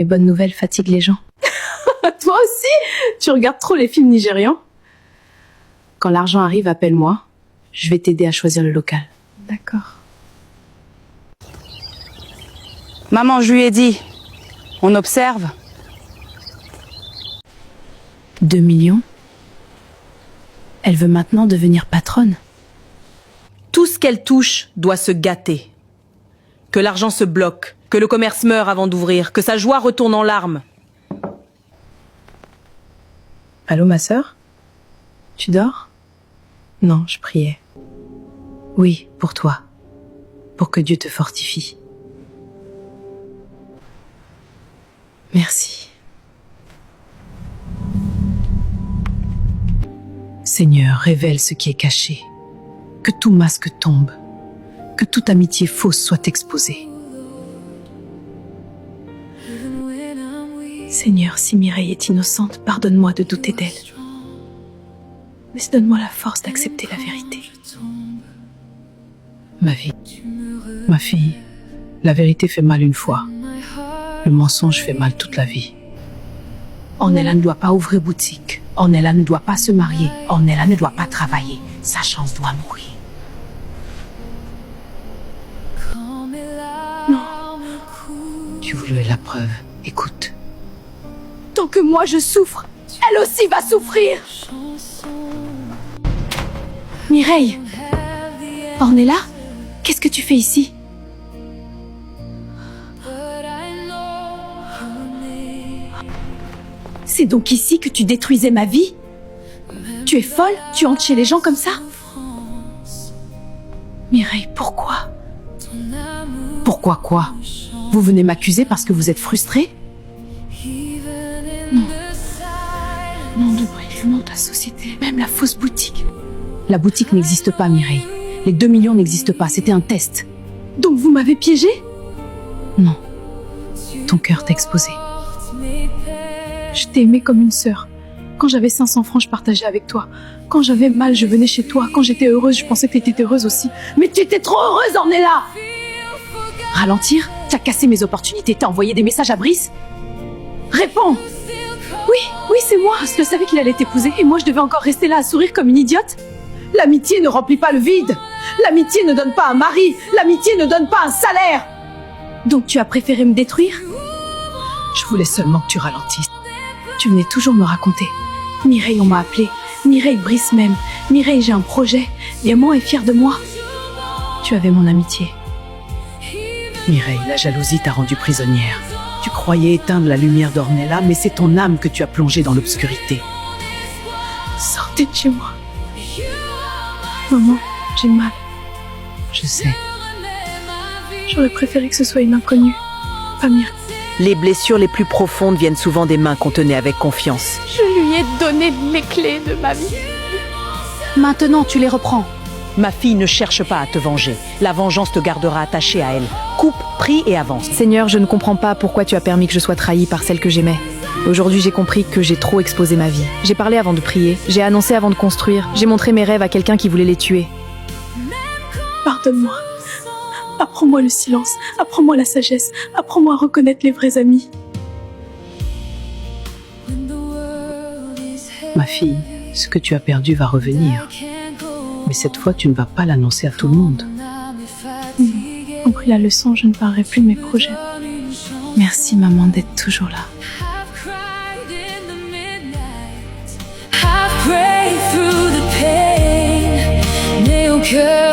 Les bonnes nouvelles fatiguent les gens. Toi aussi, tu regardes trop les films nigérians. Quand l'argent arrive, appelle-moi. Je vais t'aider à choisir le local. D'accord. Maman, je lui ai dit. On observe. 2 millions. Elle veut maintenant devenir patronne. Tout ce qu'elle touche doit se gâter. Que l'argent se bloque, que le commerce meure avant d'ouvrir, que sa joie retourne en larmes. Allô, ma sœur? Tu dors? Non, je priais. Oui, pour toi. Pour que Dieu te fortifie. Merci. Seigneur, révèle ce qui est caché. Que tout masque tombe. Que toute amitié fausse soit exposée. Seigneur, si Mireille est innocente, pardonne-moi de douter d'elle. Mais donne-moi la force d'accepter la vérité. Ma fille, la vérité fait mal une fois. Le mensonge fait mal toute la vie. Ornella ne doit pas ouvrir boutique. Ornella ne doit pas se marier. Ornella ne doit pas travailler. Sa chance doit mourir. Non. Tu voulais la preuve. Écoute. Tant que moi je souffre, elle aussi va souffrir. Mireille. Ornella, qu'est-ce que tu fais ici? C'est donc ici que tu détruisais ma vie? Tu es folle? Tu entres chez les gens comme ça? Mireille, pourquoi? Pourquoi quoi? Vous venez m'accuser parce que vous êtes frustrée? Non. Non, de Brive, non, ta société, même la fausse boutique. La boutique n'existe pas, Mireille. Les 2 millions n'existent pas, c'était un test. Donc vous m'avez piégée? Non. Ton cœur t'a exposé. Je t'ai aimée comme une sœur. Quand j'avais 500 francs, je partageais avec toi. Quand j'avais mal, je venais chez toi. Quand j'étais heureuse, je pensais que t'étais heureuse aussi. Mais tu étais trop heureuse, Ornella! Ralentir? T'as cassé mes opportunités, t'as envoyé des messages à Brice? Réponds! Oui, c'est moi. Je savais qu'il allait t'épouser et moi je devais encore rester là à sourire comme une idiote? L'amitié ne remplit pas le vide. L'amitié ne donne pas un mari. L'amitié ne donne pas un salaire. Donc tu as préféré me détruire? Je voulais seulement que tu ralentisses. Tu venais toujours me raconter. Mireille, on m'a appelé. Mireille, Brice m'aime. Mireille, j'ai un projet. Diamant est fier de moi. Tu avais mon amitié. Mireille, la jalousie t'a rendue prisonnière. Tu croyais éteindre la lumière d'Ornella, mais c'est ton âme que tu as plongée dans l'obscurité. Sortez de chez moi. Maman, j'ai mal. Je sais. J'aurais préféré que ce soit une inconnue, pas Mireille. Les blessures les plus profondes viennent souvent des mains qu'on tenait avec confiance. Je lui ai donné les clés de ma vie. Maintenant, tu les reprends. Ma fille ne cherche pas à te venger. La vengeance te gardera attaché à elle. Coupe, prie et avance. Seigneur, je ne comprends pas pourquoi tu as permis que je sois trahie par celle que j'aimais. Aujourd'hui, j'ai compris que j'ai trop exposé ma vie. J'ai parlé avant de prier, j'ai annoncé avant de construire, j'ai montré mes rêves à quelqu'un qui voulait les tuer. Pardonne-moi. Apprends-moi le silence, apprends-moi la sagesse, apprends-moi à reconnaître les vrais amis. Ma fille, ce que tu as perdu va revenir. Mais cette fois, tu ne vas pas l'annoncer à tout le monde. Compris la leçon, je ne parlerai plus de mes projets. Merci, maman, d'être toujours là. Pray through the pain, mais au cœur